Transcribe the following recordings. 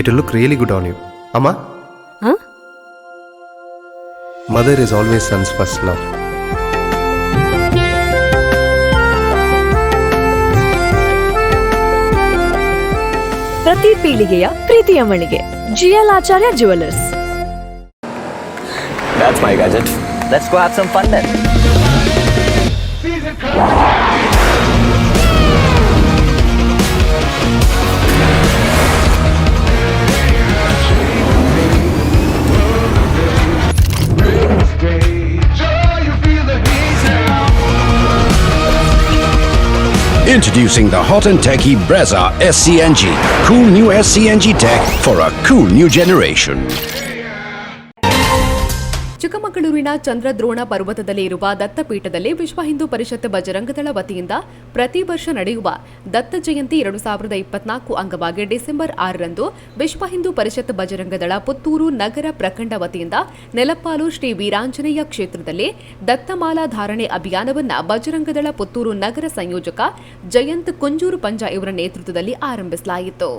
It will look really good on you. Amma? Huh? Mother is always son's first love. ಪ್ರತಿ ಪೀಳಿಗೆಯ ಪ್ರೀತಿಯ ಮಳಿಗೆ GL Acharya jewellers. That's my gadget. Let's go have some fun then. Introducing the hot and techy Brezza SCNG. Cool new SCNG tech for a cool new generation. ಚಿಕ್ಕಮಗಳೂರಿನ ಚಂದ್ರದ್ರೋಣ ಪರ್ವತದಲ್ಲಿ ಇರುವ ದತ್ತಪೀಠದಲ್ಲಿ ವಿಶ್ವ ಹಿಂದೂ ಪರಿಷತ್ ಬಜರಂಗದಳ ವತಿಯಿಂದ ಪ್ರತಿ ವರ್ಷ ನಡೆಯುವ ದತ್ತ ಜಯಂತಿ 2024 ಅಂಗವಾಗಿ ಡಿಸೆಂಬರ್ 6ರಂದು ವಿಶ್ವ ಹಿಂದೂ ಪರಿಷತ್ ಬಜರಂಗದಳ ಪುತ್ತೂರು ನಗರ ಪ್ರಖಂಡ ವತಿಯಿಂದ ನೆಲಪಾಲು ಶ್ರೀ ವೀರಾಂಜನೇಯ ಕ್ಷೇತ್ರದಲ್ಲಿ ದತ್ತಮಾಲಾ ಧಾರಣೆ ಅಭಿಯಾನವನ್ನು ಬಜರಂಗದಳ ಪುತ್ತೂರು ನಗರ ಸಂಯೋಜಕ ಜಯಂತ್ ಕುಂಜೂರು ಪಂಜ ಇವರ ನೇತೃತ್ವದಲ್ಲಿ ಆರಂಭಿಸಲಾಯಿತು.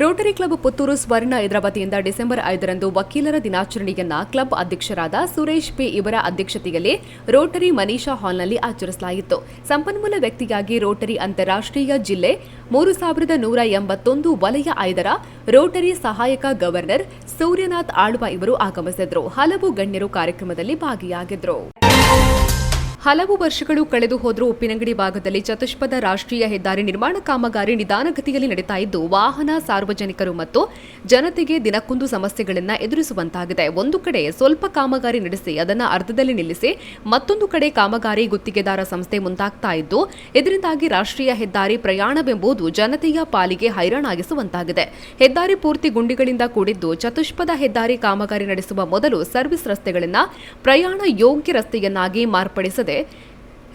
ರೋಟರಿ ಕ್ಲಬ್ ಪುತ್ತೂರು ಸ್ವರ್ಣ ಇದರ ವತಿಯಿಂದ ಡಿಸೆಂಬರ್ 5ರಂದು ವಕೀಲರ ದಿನಾಚರಣೆಯನ್ನ ಕ್ಲಬ್ ಅಧ್ಯಕ್ಷರಾದ ಸುರೇಶ್ ಪಿ ಇವರ ಅಧ್ಯಕ್ಷತೆಯಲ್ಲಿ ರೋಟರಿ ಮನೀಷಾ ಹಾಲ್ನಲ್ಲಿ ಆಚರಿಸಲಾಯಿತು. ಸಂಪನ್ಮೂಲ ವ್ಯಕ್ತಿಯಾಗಿ ರೋಟರಿ ಅಂತಾರಾಷ್ಟ್ರೀಯ ಜಿಲ್ಲೆ 3181 ವಲಯ 5ರ ರೋಟರಿ ಸಹಾಯಕ ಗವರ್ನರ್ ಸೂರ್ಯನಾಥ್ ಆಳ್ವ ಇವರು ಆಗಮಿಸಿದ್ರು. ಹಲವು ಗಣ್ಯರು ಕಾರ್ಯಕ್ರಮದಲ್ಲಿ ಭಾಗಿಯಾಗಿದ್ರು. ಹಲವು ವರ್ಷಗಳು ಕಳೆದು ಹೋದರೂ ಉಪ್ಪಿನಂಗಡಿ ಭಾಗದಲ್ಲಿ ಚತುಷ್ಪಥ ರಾಷ್ಟ್ರೀಯ ಹೆದ್ದಾರಿ ನಿರ್ಮಾಣ ಕಾಮಗಾರಿ ನಿಧಾನಗತಿಯಲ್ಲಿ ನಡೀತಾ ಇದ್ದು ವಾಹನ ಸಾರ್ವಜನಿಕರು ಮತ್ತು ಜನತೆಗೆ ದಿನಕ್ಕೊಂದು ಸಮಸ್ಯೆಗಳನ್ನು ಎದುರಿಸುವಂತಾಗಿದೆ. ಒಂದು ಕಡೆ ಸ್ವಲ್ಪ ಕಾಮಗಾರಿ ನಡೆಸಿ ಅದನ್ನು ಅರ್ಧದಲ್ಲಿ ನಿಲ್ಲಿಸಿ ಮತ್ತೊಂದು ಕಡೆ ಕಾಮಗಾರಿ ಗುತ್ತಿಗೆದಾರ ಸಂಸ್ಥೆ ಮುಂದಾಗ್ತಾ ಇದ್ದು ಇದರಿಂದಾಗಿ ರಾಷ್ಟ್ರೀಯ ಹೆದ್ದಾರಿ ಪ್ರಯಾಣವೆಂಬುದು ಜನತೆಯ ಪಾಲಿಗೆ ಹೈರಾಣಾಗಿಸುವಂತಾಗಿದೆ. ಹೆದ್ದಾರಿ ಪೂರ್ತಿ ಗುಂಡಿಗಳಿಂದ ಕೂಡಿದ್ದು ಚತುಷ್ಪಥ ಹೆದ್ದಾರಿ ಕಾಮಗಾರಿ ನಡೆಸುವ ಮೊದಲು ಸರ್ವಿಸ್ ರಸ್ತೆಗಳನ್ನು ಪ್ರಯಾಣ ಯೋಗ್ಯ ರಸ್ತೆಯನ್ನಾಗಿ ಮಾರ್ಪಡಿಸದೆ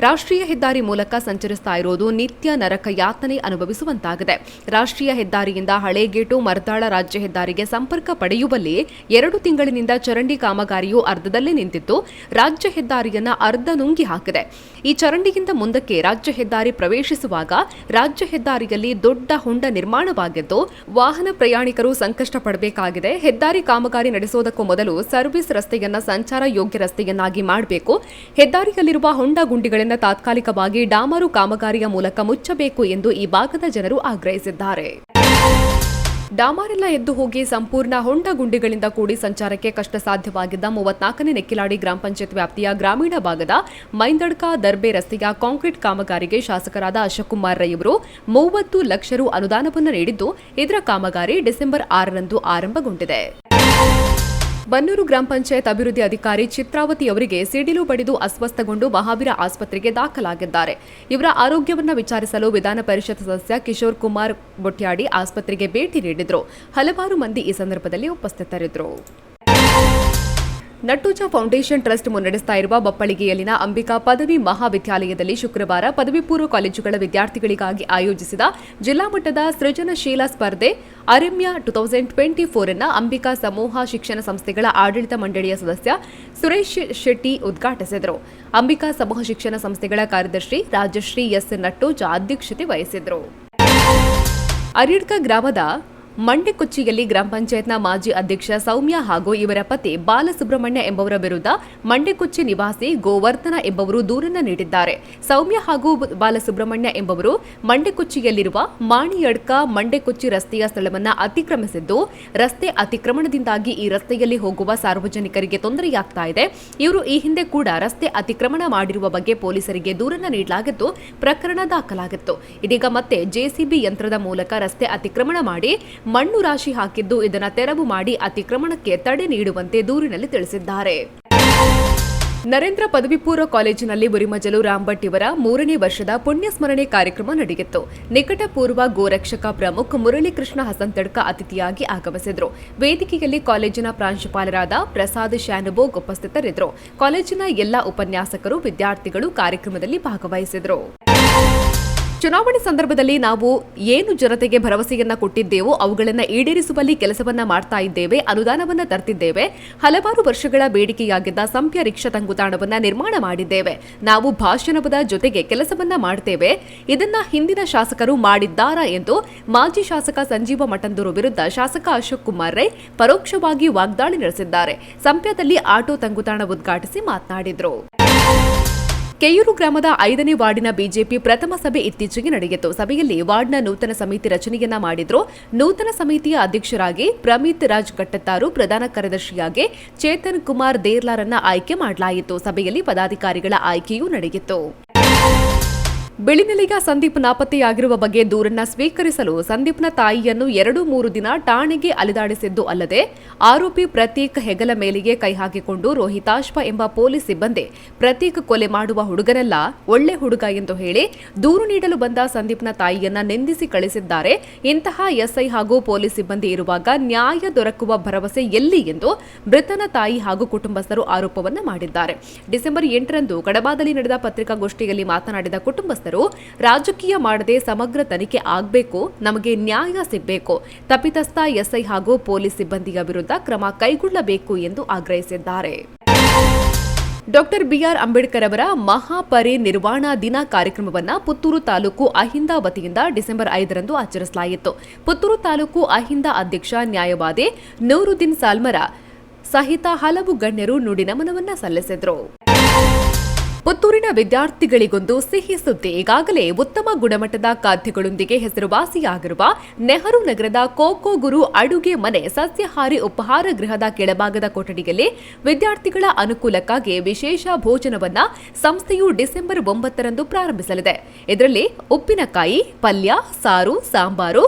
ರಾಷ್ಟ್ರೀಯ ಹೆದ್ದಾರಿ ಮೂಲಕ ಸಂಚರಿಸ್ತಾ ಇರೋದು ನಿತ್ಯ ನರಕ ಯಾತನೆ ಅನುಭವಿಸುವಂತಾಗಿದೆ. ರಾಷ್ಟ್ರೀಯ ಹೆದ್ದಾರಿಯಿಂದ ಹಳೇಗೇಟು ಮರ್ದಾಳ ರಾಜ್ಯ ಹೆದ್ದಾರಿಗೆ ಸಂಪರ್ಕ ಪಡೆಯುವಲ್ಲಿ 2 ತಿಂಗಳಿನಿಂದ ಚರಂಡಿ ಕಾಮಗಾರಿಯು ಅರ್ಧದಲ್ಲೇ ನಿಂತಿದ್ದು ರಾಜ್ಯ ಹೆದ್ದಾರಿಯನ್ನ ಅರ್ಧ ನುಂಗಿ ಹಾಕಿದೆ. ಈ ಚರಂಡಿಗಿಂತ ಮುಂದಕ್ಕೆ ರಾಜ್ಯ ಹೆದ್ದಾರಿ ಪ್ರವೇಶಿಸುವಾಗ ರಾಜ್ಯ ಹೆದ್ದಾರಿಯಲ್ಲಿ ದೊಡ್ಡ ಹೊಂಡ ನಿರ್ಮಾಣವಾಗಿದ್ದು ವಾಹನ ಪ್ರಯಾಣಿಕರು ಸಂಕಷ್ಟ ಪಡಬೇಕಾಗಿದೆ. ಹೆದ್ದಾರಿ ಕಾಮಗಾರಿ ನಡೆಸೋದಕ್ಕೂ ಮೊದಲು ಸರ್ವಿಸ್ ರಸ್ತೆಯನ್ನ ಸಂಚಾರ ಯೋಗ್ಯ ರಸ್ತೆಯನ್ನಾಗಿ ಮಾಡಬೇಕು. ಹೆದ್ದಾರಿಯಲ್ಲಿರುವ ಹೊಂಡ ಗುಂಡಿಗಳ ತಾತ್ಕಾಲಿಕವಾಗಿ ಡಾಮರು ಕಾಮಗಾರಿಯ ಮೂಲಕ ಮುಚ್ಚಬೇಕು ಎಂದು ಈ ಭಾಗದ ಜನರು ಆಗ್ರಹಿಸಿದ್ದಾರೆ. ಡಾಮರೆಲ್ಲ ಎದ್ದು ಹೋಗಿ ಸಂಪೂರ್ಣ ಹೊಂಡ ಗುಂಡಿಗಳಿಂದ ಕೂಡಿ ಸಂಚಾರಕ್ಕೆ ಕಷ್ಟ ಸಾಧ್ಯವಾಗಿದ್ದ 34ನೇ ನೆಕ್ಕಿಲಾಡಿ ಗ್ರಾಮ ಪಂಚಾಯತ್ ವ್ಯಾಪ್ತಿಯ ಗ್ರಾಮೀಣ ಭಾಗದ ಮೈಂದಡ್ಕ ದರ್ಬೆ ರಸ್ತೆಯ ಕಾಂಕ್ರೀಟ್ ಕಾಮಗಾರಿಗೆ ಶಾಸಕರಾದ ಅಶೋಕ್ ಕುಮಾರ್ ರೈ ಅವರು 30 ಲಕ್ಷ ರು ಅನುದಾನವನ್ನು ನೀಡಿದ್ದು ಇದರ ಕಾಮಗಾರಿ ಡಿಸೆಂಬರ್ 6ರಂದು ಆರಂಭಗೊಂಡಿದೆ. ಬನ್ನೂರು ಗ್ರಾಮ ಪಂಚಾಯತ್ ಅಭಿವೃದ್ಧಿ ಅಧಿಕಾರಿ ಚಿತ್ರಾವತಿ ಅವರಿಗೆ ಸಿಡಿಲು ಬಡಿದು ಅಸ್ವಸ್ಥಗೊಂಡು ಮಹಾವೀರ ಆಸ್ಪತ್ರೆಗೆ ದಾಖಲಾಗಿದ್ದಾರೆ. ಇವರ ಆರೋಗ್ಯವನ್ನು ವಿಚಾರಿಸಲು ವಿಧಾನ ಪರಿಷತ್ ಸದಸ್ಯ ಕಿಶೋರ್ ಕುಮಾರ್ ಬೊಟ್ಯಾಡಿ ಆಸ್ಪತ್ರೆಗೆ ಭೇಟಿ ನೀಡಿದ್ರು. ಹಲವಾರು ಮಂದಿ ಈ ಸಂದರ್ಭದಲ್ಲಿ ಉಪಸ್ಥಿತರಿದ್ದರು. ನಟ್ಟೂಜ ಫೌಂಡೇಶನ್ ಟ್ರಸ್ಟ್ ಮುನ್ನಡೆಸ್ತಾ ಇರುವ ಬಪ್ಪಳಿಗೆಯಲ್ಲಿನ ಅಂಬಿಕಾ ಪದವಿ ಮಹಾವಿದ್ಯಾಲಯದಲ್ಲಿ ಶುಕ್ರವಾರ ಪದವಿ ಪೂರ್ವ ಕಾಲೇಜುಗಳ ವಿದ್ಯಾರ್ಥಿಗಳಿಗಾಗಿ ಆಯೋಜಿಸಿದ ಜಿಲ್ಲಾ ಮಟ್ಟದ ಸೃಜನಶೀಲ ಸ್ಪರ್ಧೆ ಅರಮ್ಯ 2024 ಅನ್ನು ಅಂಬಿಕಾ ಸಮೂಹ ಶಿಕ್ಷಣ ಸಂಸ್ಥೆಗಳ ಆಡಳಿತ ಮಂಡಳಿಯ ಸದಸ್ಯ ಸುರೇಶ್ ಶೆಟ್ಟಿ ಉದ್ಘಾಟಿಸಿದರು. ಅಂಬಿಕಾ ಸಮೂಹ ಶಿಕ್ಷಣ ಸಂಸ್ಥೆಗಳ ಕಾರ್ಯದರ್ಶಿ ರಾಜಶ್ರೀ ಎಸ್ ನಟ್ಟೂಜ ಅಧ್ಯಕ್ಷತೆ ವಹಿಸಿದರು. ಅರಿಡ್ಕ ಗ್ರಾಮದ ಮಂಡೆಕೊಚ್ಚಿಯಲ್ಲಿ ಗ್ರಾಮ ಪಂಚಾಯತ್ನ ಮಾಜಿ ಅಧ್ಯಕ್ಷ ಸೌಮ್ಯ ಹಾಗೂ ಇವರ ಪತಿ ಬಾಲಸುಬ್ರಹ್ಮಣ್ಯ ಎಂಬವರ ವಿರುದ್ಧ ಮಂಡೆಕೊಚ್ಚಿ ನಿವಾಸಿ ಗೋವರ್ಧನ ಎಂಬವರು ದೂರನ್ನ ನೀಡಿದ್ದಾರೆ. ಸೌಮ್ಯ ಹಾಗೂ ಬಾಲಸುಬ್ರಹ್ಮಣ್ಯ ಎಂಬವರು ಮಂಡೆಕೊಚ್ಚಿಯಲ್ಲಿರುವ ಮಾಣಿಯಡ್ಕ ಮಂಡೆಕೊಚ್ಚಿ ರಸ್ತೆಯ ಸ್ಥಳವನ್ನು ಅತಿಕ್ರಮಿಸಿದ್ದು ರಸ್ತೆ ಅತಿಕ್ರಮಣದಿಂದಾಗಿ ಈ ರಸ್ತೆಯಲ್ಲಿ ಹೋಗುವ ಸಾರ್ವಜನಿಕರಿಗೆ ತೊಂದರೆಯಾಗ್ತಾ ಇದೆ. ಇವರು ಈ ಹಿಂದೆ ಕೂಡ ರಸ್ತೆ ಅತಿಕ್ರಮಣ ಮಾಡಿರುವ ಬಗ್ಗೆ ಪೊಲೀಸರಿಗೆ ದೂರನ್ನ ನೀಡಲಾಗಿದ್ದು ಪ್ರಕರಣ ದಾಖಲಾಗಿತ್ತು. ಇದೀಗ ಮತ್ತೆ ಜೆಸಿಬಿ ಯಂತ್ರದ ಮೂಲಕ ರಸ್ತೆ ಅತಿಕ್ರಮಣ ಮಾಡಿ ಮಣ್ಣು ರಾಶಿ ಹಾಕಿದ್ದು ಇದನ್ನು ತೆರವು ಮಾಡಿ ಅತಿಕ್ರಮಣಕ್ಕೆ ತಡೆ ನೀಡುವಂತೆ ದೂರಿನಲ್ಲಿ ತಿಳಿಸಿದ್ದಾರೆ. ನರೇಂದ್ರ ಪದವಿ ಪೂರ್ವ ಕಾಲೇಜಿನಲ್ಲಿ ಬುರಿಮಜಲು ರಾಂಭಟ್ ಇವರ 3ನೇ ವರ್ಷದ ಪುಣ್ಯಸ್ಮರಣೆ ಕಾರ್ಯಕ್ರಮ ನಡೆಯಿತು. ನಿಕಟಪೂರ್ವ ಗೋರಕ್ಷಕ ಪ್ರಮುಖ್ ಮುರಳೀಕೃಷ್ಣ ಹಸಂತಡ್ಕ ಅತಿಥಿಯಾಗಿ ಆಗಮಿಸಿದರು. ವೇದಿಕೆಯಲ್ಲಿ ಕಾಲೇಜಿನ ಪ್ರಾಂಶುಪಾಲರಾದ ಪ್ರಸಾದ್ ಶಾನುಭೋಗ್ ಉಪಸ್ಥಿತರಿದ್ದರು. ಕಾಲೇಜಿನ ಎಲ್ಲ ಉಪನ್ಯಾಸಕರು ವಿದ್ಯಾರ್ಥಿಗಳು ಕಾರ್ಯಕ್ರಮದಲ್ಲಿ ಭಾಗವಹಿಸಿದರು. ಚುನಾವಣೆ ಸಂದರ್ಭದಲ್ಲಿ ನಾವು ಏನು ಜನತೆಗೆ ಭರವಸೆಯನ್ನ ಕೊಟ್ಟಿದ್ದೇವೋ ಅವುಗಳನ್ನು ಈಡೇರಿಸುವಲ್ಲಿ ಕೆಲಸವನ್ನ ಮಾಡ್ತಾ ಇದ್ದೇವೆ, ಅನುದಾನವನ್ನ ತರ್ತಿದ್ದೇವೆ. ಹಲವಾರು ವರ್ಷಗಳ ಬೇಡಿಕೆಯಾಗಿದ್ದ ಸಂಪ್ಯ ರಿಕ್ಷಾ ತಂಗುದಾಣವನ್ನ ನಿರ್ಮಾಣ ಮಾಡಿದ್ದೇವೆ. ನಾವು ಭಾಷಣದ ಜೊತೆಗೆ ಕೆಲಸವನ್ನ ಮಾಡ್ತೇವೆ. ಇದನ್ನ ಹಿಂದಿನ ಶಾಸಕರು ಮಾಡಿದ್ದಾರಾ ಎಂದು ಮಾಜಿ ಶಾಸಕ ಸಂಜೀವ ಮಠಂದೂರು ವಿರುದ್ಧ ಶಾಸಕ ಅಶೋಕ್ ಕುಮಾರ್ ರೈ ಪರೋಕ್ಷವಾಗಿ ವಾಗ್ದಾಳಿ ನಡೆಸಿದ್ದಾರೆ. ಸಂಪ್ಯದಲ್ಲಿ ಆಟೋ ತಂಗುದಾಣ ಉದ್ಘಾಟಿಸಿ ಮಾತನಾಡಿದರು. ಕೆಯೂರು ಗ್ರಾಮದ 5ನೇ ವಾರ್ಡಿನ ಬಿಜೆಪಿ ಪ್ರಥಮ ಸಭೆ ಇತ್ತೀಚೆಗೆ ನಡೆಯಿತು. ಸಭೆಯಲ್ಲಿ ವಾರ್ಡ್ನ ನೂತನ ಸಮಿತಿ ರಚನೆಯನ್ನ ಮಾಡಿದ್ರು. ನೂತನ ಸಮಿತಿಯ ಅಧ್ಯಕ್ಷರಾಗಿ ಪ್ರಮಿತ್ ರಾಜ್ ಕಟ್ಟತ್ತಾರು, ಪ್ರಧಾನ ಕಾರ್ಯದರ್ಶಿಯಾಗಿ ಚೇತನ್ ಕುಮಾರ್ ದೇರ್ಲಾರನ್ನ ಆಯ್ಕೆ ಮಾಡಲಾಯಿತು. ಸಭೆಯಲ್ಲಿ ಪದಾಧಿಕಾರಿಗಳ ಆಯ್ಕೆಯೂ ನಡೆಯಿತು. ಬಿಳಿನೆಲೆಯ ಸಂದೀಪ್ ನಾಪತ್ತೆಯಾಗಿರುವ ಬಗ್ಗೆ ದೂರನ್ನ ಸ್ವೀಕರಿಸಲು ಸಂದೀಪ್ನ ತಾಯಿಯನ್ನು 2-3 ದಿನ ಠಾಣೆಗೆ ಅಲೆದಾಡಿಸಿದ್ದು ಅಲ್ಲದೆ ಆರೋಪಿ ಪ್ರತೀಕ್ ಹೆಗಲ ಮೇಲೆಗೆ ಕೈ ಹಾಕಿಕೊಂಡು ರೋಹಿತಾಶ್ವ ಎಂಬ ಪೊಲೀಸ್ ಸಿಬ್ಬಂದಿ ಪ್ರತೀಕ್ ಕೊಲೆ ಮಾಡುವ ಹುಡುಗನಲ್ಲ, ಒಳ್ಳೆ ಹುಡುಗ ಎಂದು ಹೇಳಿ ದೂರು ನೀಡಲು ಬಂದ ಸಂದೀಪ್ನ ತಾಯಿಯನ್ನ ನಿಂದಿಸಿ ಕಳಿಸಿದ್ದಾರೆ. ಇಂತಹ ಎಸ್ಐ ಹಾಗೂ ಪೊಲೀಸ್ ಸಿಬ್ಬಂದಿ ಇರುವಾಗ ನ್ಯಾಯ ದೊರಕುವ ಭರವಸೆ ಎಲ್ಲಿ ಎಂದು ಮೃತನ ತಾಯಿ ಹಾಗೂ ಕುಟುಂಬಸ್ಥರು ಆರೋಪವನ್ನ ಮಾಡಿದ್ದಾರೆ. ಡಿಸೆಂಬರ್ 8ರಂದು ಕಡಬಾದಲ್ಲಿ ನಡೆದ ಪತ್ರಿಕಾಗೋಷ್ಠಿಯಲ್ಲಿ ಮಾತನಾಡಿದ ಕುಟುಂಬಸ್ಥರು, ರಾಜಕೀಯ ಮಾಡದೆ ಸಮಗ್ರ ತನಿಖೆ ಆಗಬೇಕು, ನಮಗೆ ನ್ಯಾಯ ಸಿಗಬೇಕು, ತಪ್ಪಿತಸ್ಥ ಎಸ್ಐ ಹಾಗೂ ಪೊಲೀಸ್ ಸಿಬ್ಬಂದಿಯ ವಿರುದ್ಧ ಕ್ರಮ ಕೈಗೊಳ್ಳಬೇಕು ಎಂದು ಆಗ್ರಹಿಸಿದ್ದಾರೆ. ಡಾಕ್ಟರ್ ಬಿಆರ್ ಅಂಬೇಡ್ಕರ್ ಅವರ ಮಹಾಪರಿನಿರ್ವಾಣ ದಿನ ಕಾರ್ಯಕ್ರಮವನ್ನು ಪುತ್ತೂರು ತಾಲೂಕು ಅಹಿಂದ ವತಿಯಿಂದ ಡಿಸೆಂಬರ್ 5ರಂದು ಆಚರಿಸಲಾಯಿತು. ಪುತ್ತೂರು ತಾಲೂಕು ಅಹಿಂದ ಅಧ್ಯಕ್ಷ ನ್ಯಾಯವಾದಿ ನೂರುದ್ದೀನ್ ಸಾಲ್ಮರ ಸಹಿತ ಹಲವು ಗಣ್ಯರು ನುಡಿನಮನವನ್ನ ಸಲ್ಲಿಸಿದರು. ಪುತ್ತೂರಿನ ವಿದ್ಯಾರ್ಥಿಗಳಿಗೊಂದು ಸಿಹಿ ಸುದ್ದಿ. ಈಗಾಗಲೇ ಉತ್ತಮ ಗುಣಮಟ್ಟದ ಖಾದ್ಯಗಳೊಂದಿಗೆ ಹೆಸರುವಾಸಿಯಾಗಿರುವ ನೆಹರು ನಗರದ ಕೋಕೋ ಗುರು ಅಡುಗೆ ಮನೆ ಸಸ್ಯಾಹಾರಿ ಉಪಹಾರ ಗೃಹದ ಕೆಳಭಾಗದ ಕೊಠಡಿಯಲ್ಲಿ ವಿದ್ಯಾರ್ಥಿಗಳ ಅನುಕೂಲಕ್ಕಾಗಿ ವಿಶೇಷ ಭೋಜನವನ್ನ ಸಂಸ್ಥೆಯು ಡಿಸೆಂಬರ್ 9ರಂದು ಪ್ರಾರಂಭಿಸಲಿದೆ. ಇದರಲ್ಲಿ ಉಪ್ಪಿನಕಾಯಿ, ಪಲ್ಯ, ಸಾರು, ಸಾಂಬಾರು,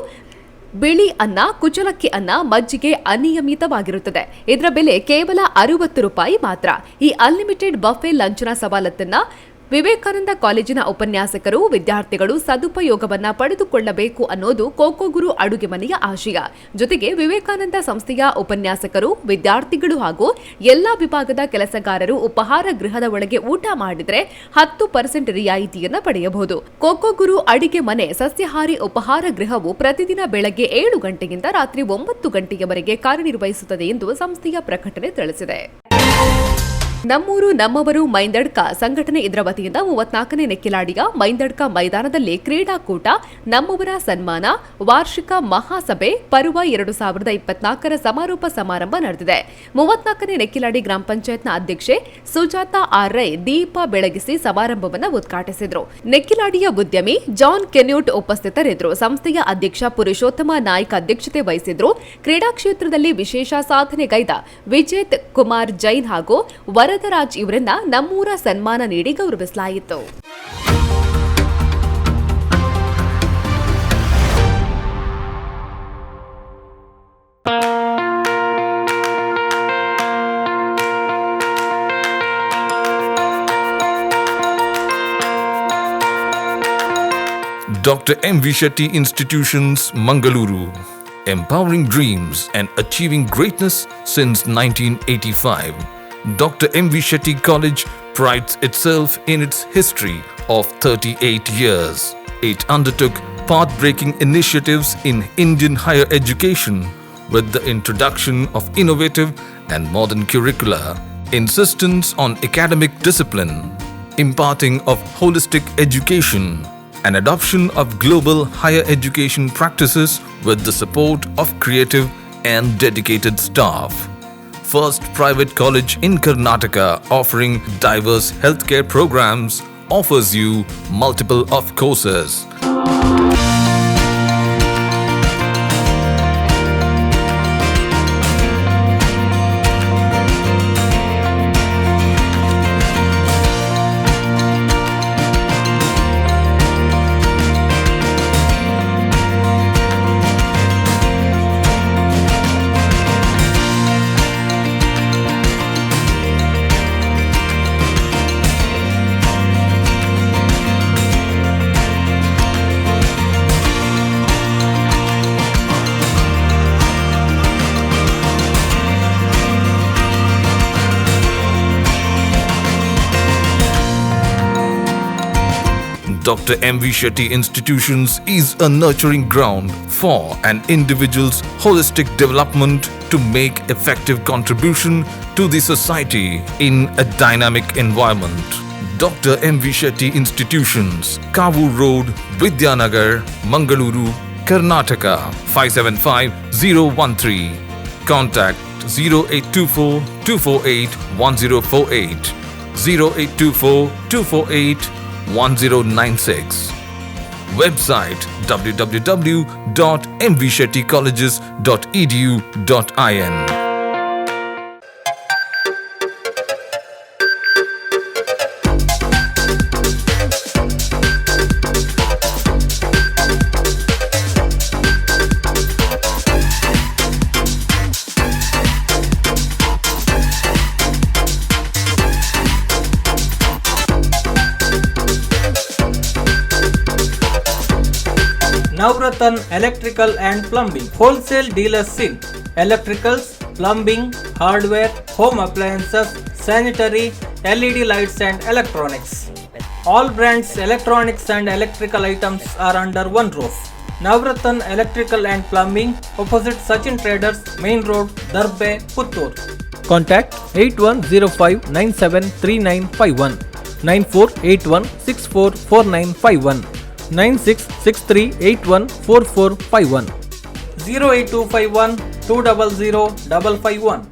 ಬಿಳಿ ಅನ್ನ, ಕುಚಲಕ್ಕಿ ಅನ್ನ, ಮಜ್ಜಿಗೆ ಅನಿಯಮಿತವಾಗಿರುತ್ತದೆ. ಇದರ ಬೆಲೆ ಕೇವಲ 60 ರೂಪಾಯಿ ಮಾತ್ರ. ಈ ಅನ್ಲಿಮಿಟೆಡ್ ಬಫೆ ಲಂಚ್ನ ಸವಲತ್ತನ್ನ ವಿವೇಕಾನಂದ ಕಾಲೇಜಿನ ಉಪನ್ಯಾಸಕರು, ವಿದ್ಯಾರ್ಥಿಗಳು ಸದುಪಯೋಗವನ್ನ ಪಡೆದುಕೊಳ್ಳಬೇಕು ಅನ್ನೋದು ಕೋಕೋ ಗುರು ಅಡುಗೆ ಮನೆಯ ಆಶಯ. ಜೊತೆಗೆ ವಿವೇಕಾನಂದ ಸಂಸ್ಥೆಯ ಉಪನ್ಯಾಸಕರು, ವಿದ್ಯಾರ್ಥಿಗಳು ಹಾಗೂ ಎಲ್ಲಾ ವಿಭಾಗದ ಕೆಲಸಗಾರರು ಉಪಹಾರ ಗೃಹದ ಒಳಗೆ ಊಟ ಮಾಡಿದ್ರೆ 10% ರಿಯಾಯಿತಿಯನ್ನ ಪಡೆಯಬಹುದು. ಕೋಕೋ ಗುರು ಅಡುಗೆ ಮನೆ ಸಸ್ಯಾಹಾರಿ ಉಪಹಾರ ಗೃಹವು ಪ್ರತಿದಿನ ಬೆಳಗ್ಗೆ 7 ಗಂಟೆಯಿಂದ ರಾತ್ರಿ 9 ಗಂಟೆಯವರೆಗೆ ಕಾರ್ಯನಿರ್ವಹಿಸುತ್ತದೆ ಎಂದು ಸಂಸ್ಥೆಯ ಪ್ರಕಟಣೆ ತಿಳಿಸಿದೆ. ನಮ್ಮೂರು ನಮ್ಮವರು ಮೈಂದಡ್ಕ ಸಂಘಟನೆ ಇದರ ವತಿಯಿಂದ 34ನೇ ನೆಕ್ಕಿಲಾಡಿಯ ಮೈಂದಡ್ಕ ಮೈದಾನದಲ್ಲಿ ಕ್ರೀಡಾಕೂಟ, ನಮ್ಮವರ ಸನ್ಮಾನ, ವಾರ್ಷಿಕ ಮಹಾಸಭೆ ಪರ್ವ 2024ರ ಸಮಾರೋಪ ಸಮಾರಂಭ ನಡೆದಿದೆ. 34ನೇ ನೆಕ್ಕಿಲಾಡಿ ಗ್ರಾಮ ಪಂಚಾಯತ್ನ ಅಧ್ಯಕ್ಷೆ ಸುಜಾತಾ ಆರ್ ರೈ ದೀಪ ಬೆಳಗಿಸಿ ಸಮಾರಂಭವನ್ನು ಉದ್ಘಾಟಿಸಿದರು. ನೆಕ್ಕಿಲಾಡಿಯ ಉದ್ಯಮಿ ಜಾನ್ ಕೆನ್ಯೂಟ್ ಉಪಸ್ಥಿತರಿದ್ದರು. ಸಂಸ್ಥೆಯ ಅಧ್ಯಕ್ಷ ಪುರುಷೋತ್ತಮ ನಾಯ್ಕ್ ಅಧ್ಯಕ್ಷತೆ ವಹಿಸಿದ್ರು. ಕ್ರೀಡಾ ಕ್ಷೇತ್ರದಲ್ಲಿ ವಿಶೇಷ ಸಾಧನೆಗೈದ ವಿಜೇತ್ ಕುಮಾರ್ ಜೈನ್ ಹಾಗೂ ವರದರಾಜ್ ಇವರನ್ನ ನಮ್ಮೂರ ಸನ್ಮಾನ ನೀಡಿ ಗೌರವಿಸಲಾಯಿತು. Dr. M.V. Shetty Institutions, Mangaluru. Empowering dreams and achieving greatness since 1985. Dr. M.V. Shetty College prides itself in its history of 38 years. It undertook path-breaking initiatives in Indian higher education with the introduction of innovative and modern curricula, insistence on academic discipline, imparting of holistic education, and adoption of global higher education practices with the support of creative and dedicated staff. First private college in Karnataka offering diverse healthcare programs, offers you multiple of courses. Dr. M.V. Shetty Institutions is a nurturing ground for an individual's holistic development to make effective contribution to the society in a dynamic environment. Dr. M.V. Shetty Institutions, Kavu Road, Vidyanagar, Mangaluru, Karnataka 575013. Contact 0824 248 1048, 0824 248 1096. Website www.mvshettycolleges.edu.in. Navratan Electrical and Plumbing Wholesale Dealers in Electricals, Plumbing, Hardware, Home Appliances, Sanitary, LED Lights and Electronics. All brands electronics and electrical items are under one roof. Navratan Electrical and Plumbing, opposite Sachin Traders, Main Road, Darbe, Puttur. Contact 8105973951, 9481644951, 9663814451, 08251 200 551.